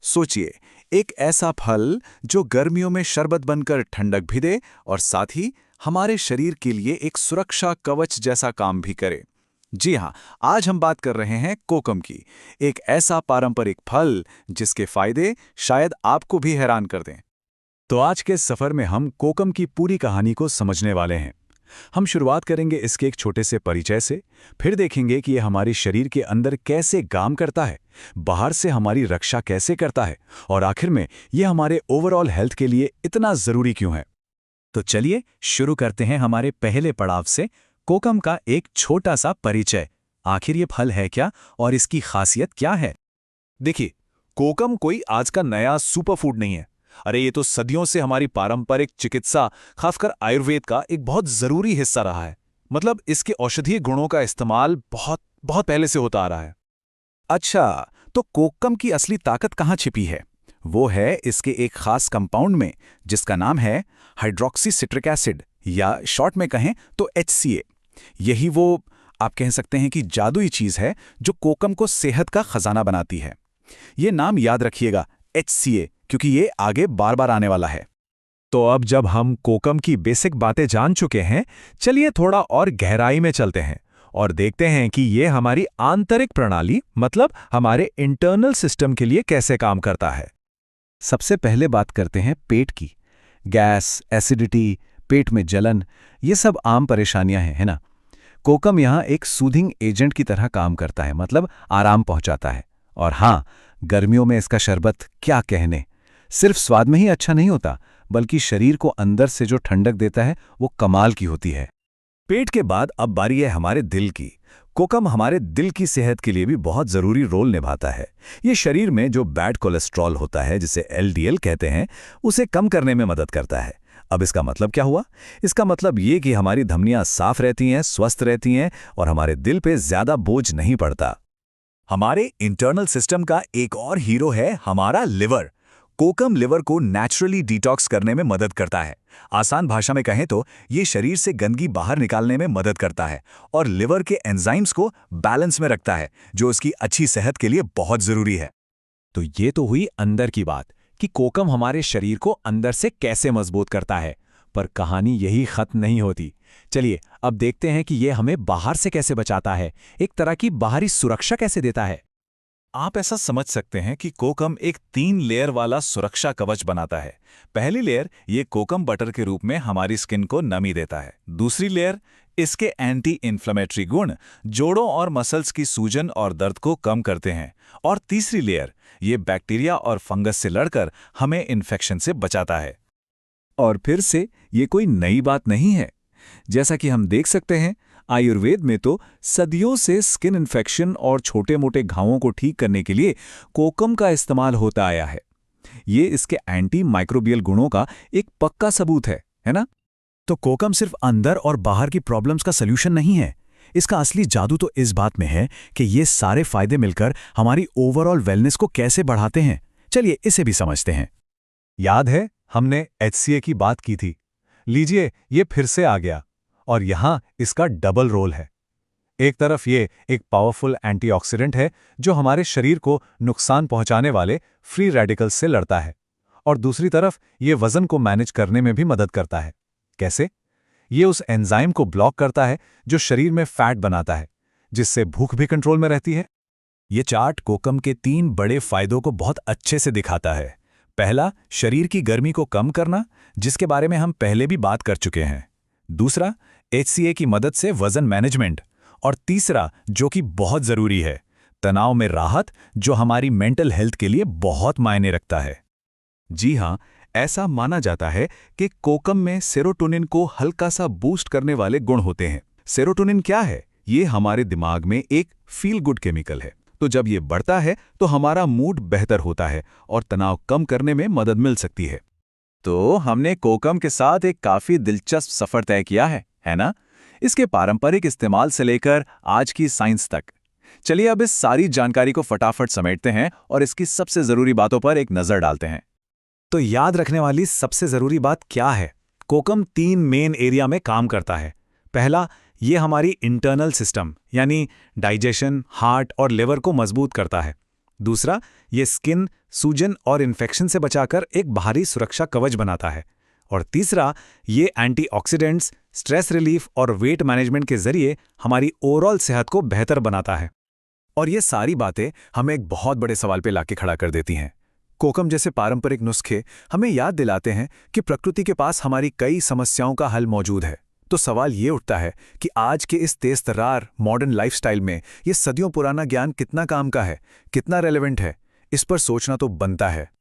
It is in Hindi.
सोचिए, एक ऐसा फल जो गर्मियों में शरबत बनकर ठंडक भी दे और साथ ही हमारे शरीर के लिए एक सुरक्षा कवच जैसा काम भी करे। जी हाँ, आज हम बात कर रहे हैं कोकम की, एक ऐसा पारंपरिक फल जिसके फायदे शायद आपको भी हैरान कर दें। तो आज के सफर में हम कोकम की पूरी कहानी को समझने वाले हैं। हम शुरुआत करेंगे इसके एक छोटे से परिचय से, फिर देखेंगे कि यह हमारे शरीर के अंदर कैसे काम करता है, बाहर से हमारी रक्षा कैसे करता है और आखिर में यह हमारे ओवरऑल हेल्थ के लिए इतना जरूरी क्यों है। तो चलिए शुरू करते हैं हमारे पहले पड़ाव से, कोकम का एक छोटा सा परिचय। आखिर ये फल है क्या और इसकी खासियत क्या है? देखिए, कोकम कोई आज का नया सुपरफूड नहीं है। अरे ये तो सदियों से हमारी पारंपरिक चिकित्सा, खासकर आयुर्वेद का एक बहुत जरूरी हिस्सा रहा है। मतलब इसके औषधीय गुणों का इस्तेमाल बहुत बहुत पहले से होता आ रहा है। अच्छा, तो कोकम की असली ताकत कहाँ छिपी है? वो है इसके एक खास कंपाउंड में, जिसका नाम है हाइड्रोक्सी सिट्रिक एसिड, या शॉर्ट में कहें तो HCA। यही वो, आप कह सकते हैं कि जादुई चीज है जो कोकम को सेहत का खजाना बनाती है। ये नाम याद रखिएगा, HCA, क्योंकि ये आगे बार बार आने वाला है। तो अब जब हम कोकम की बेसिक बातें जान चुके हैं, चलिए थोड़ा और गहराई में चलते हैं और देखते हैं कि ये हमारी आंतरिक प्रणाली, मतलब हमारे इंटरनल सिस्टम के लिए कैसे काम करता है। सबसे पहले बात करते हैं पेट की। गैस, एसिडिटी, पेट में जलन, ये सब आम परेशानियां हैं, है ना? कोकम यहाँ एक सूदिंग एजेंट की तरह काम करता है, मतलब आराम पहुंचाता है। और हाँ, गर्मियों में इसका शरबत क्या कहने, सिर्फ स्वाद में ही अच्छा नहीं होता, बल्कि शरीर को अंदर से जो ठंडक देता है वो कमाल की होती है। पेट के बाद अब बारी है हमारे दिल की। कोकम हमारे दिल की सेहत के लिए भी बहुत जरूरी रोल निभाता है। ये शरीर में जो बैड कोलेस्ट्रॉल होता है, जिसे LDL कहते हैं, उसे कम करने में मदद करता है। अब इसका मतलब क्या हुआ? इसका मतलब ये कि हमारी धमनियां साफ रहती हैं, स्वस्थ रहती हैं और हमारे दिल पे ज्यादा बोझ नहीं पड़ता। हमारे इंटरनल सिस्टम का एक और हीरो है हमारा लिवर। कोकम लिवर को नेचुरली डिटॉक्स करने में मदद करता है। आसान भाषा में कहें तो ये शरीर से गंदगी बाहर निकालने में मदद करता है और लिवर के एंजाइम्स को बैलेंस में रखता है, जो उसकी अच्छी सेहत के लिए बहुत जरूरी है। तो ये तो हुई अंदर की बात कि कोकम हमारे शरीर को अंदर से कैसे मजबूत करता है, पर कहानी यही खत्म नहीं होती। चलिए अब देखते हैं कि ये हमें बाहर से कैसे बचाता है, एक तरह की बाहरी सुरक्षा कैसे देता है। आप ऐसा समझ सकते हैं कि कोकम एक 3 लेयर वाला सुरक्षा कवच बनाता है। पहली लेयर ये कोकम बटर के रूप में हमारी स्किन को नमी देता है। दूसरी लेयर इसके एंटी इन्फ्लेमेटरी गुण जोड़ों और मसल्स की सूजन और दर्द को कम करते हैं। और तीसरी लेयर ये बैक्टीरिया और फंगस से लड़कर हमें इन्फेक्शन से बचाता है। और फिर से ये कोई नई बात नहीं है। जैसा कि हम देख सकते हैं, आयुर्वेद में तो सदियों से स्किन इन्फेक्शन और छोटे-मोटे घावों को ठीक करने के लिए कोकम का इस्तेमाल होता आया है। ये इसके एंटी माइक्रोबियल गुणों का एक पक्का सबूत है ना? तो कोकम सिर्फ अंदर और बाहर की प्रॉब्लम्स का सल्यूशन नहीं है। इसका असली जादू तो इस बात में है कि ये सारे फायदे मिलकर हमारी ओवरऑल वेलनेस को कैसे बढ़ाते हैं। चलिए इसे भी समझते हैं। याद है हमने HCA की बात की थी। लीजिए ये फिर से आ गया और यहाँ इसका डबल रोल है। एक तरफ ये एक पावरफुल एंटीऑक्सीडेंट है जो हमारे शरीर को नुकसान पहुंचाने वाले फ्री रेडिकल्स से लड़ता है, और दूसरी तरफ ये वजन को मैनेज करने में भी मदद करता है। कैसे? ये उस एंजाइम को ब्लॉक करता है जो शरीर में फैट बनाता है, जिससे भूख भी कंट्रोल में रहती है। ये चार्ट कोकम के 3 बड़े फायदों को बहुत अच्छे से दिखाता है। पहला, शरीर की गर्मी को कम करना, जिसके बारे में हम पहले भी बात कर चुके हैं। दूसरा, HCA की मदद से वजन मैनेजमेंट। और तीसरा, जो कि बहुत जरूरी है, तनाव में राहत, जो हमारी मेंटल हेल्थ के लिए बहुत मायने रखता है। जी हाँ, ऐसा माना जाता है कि कोकम में सेरोटोनिन को हल्का सा बूस्ट करने वाले गुण होते हैं। सेरोटोनिन क्या है? ये हमारे दिमाग में एक फील गुड केमिकल है। तो जब ये बढ़ता है तो हमारा मूड बेहतर होता है और तनाव कम करने में मदद मिल सकती है। तो हमने कोकम के साथ एक काफी दिलचस्प सफर तय किया है ना? इसके पारंपरिक इस्तेमाल से लेकर आज की साइंस तक। चलिए अब इस सारी जानकारी को फटाफट समेटते हैं और इसकी सबसे जरूरी बातों पर एक नजर डालते हैं। तो याद रखने वाली सबसे जरूरी बात क्या है? कोकम 3 मेन एरिया में काम करता है। पहला, ये हमारी इंटरनल सिस्टम यानी डाइजेशन, हार्ट और लिवर को मजबूत करता है। दूसरा, ये स्किन, सूजन और इन्फेक्शन से बचाकर एक बाहरी सुरक्षा कवच बनाता है। और तीसरा, ये एंटीऑक्सीडेंट्स, स्ट्रेस रिलीफ और वेट मैनेजमेंट के जरिए हमारी ओवरऑल सेहत को बेहतर बनाता है। और ये सारी बातें हमें एक बहुत बड़े सवाल पे लाके खड़ा कर देती हैं। कोकम जैसे पारंपरिक नुस्खे हमें याद दिलाते हैं कि प्रकृति के पास हमारी कई समस्याओं का हल मौजूद है। तो सवाल ये उठता है कि आज के इस तेज-तर्रार मॉडर्न लाइफस्टाइल में ये सदियों पुराना ज्ञान कितना काम का है, कितना रेलेवेंट है? इस पर सोचना तो बनता है।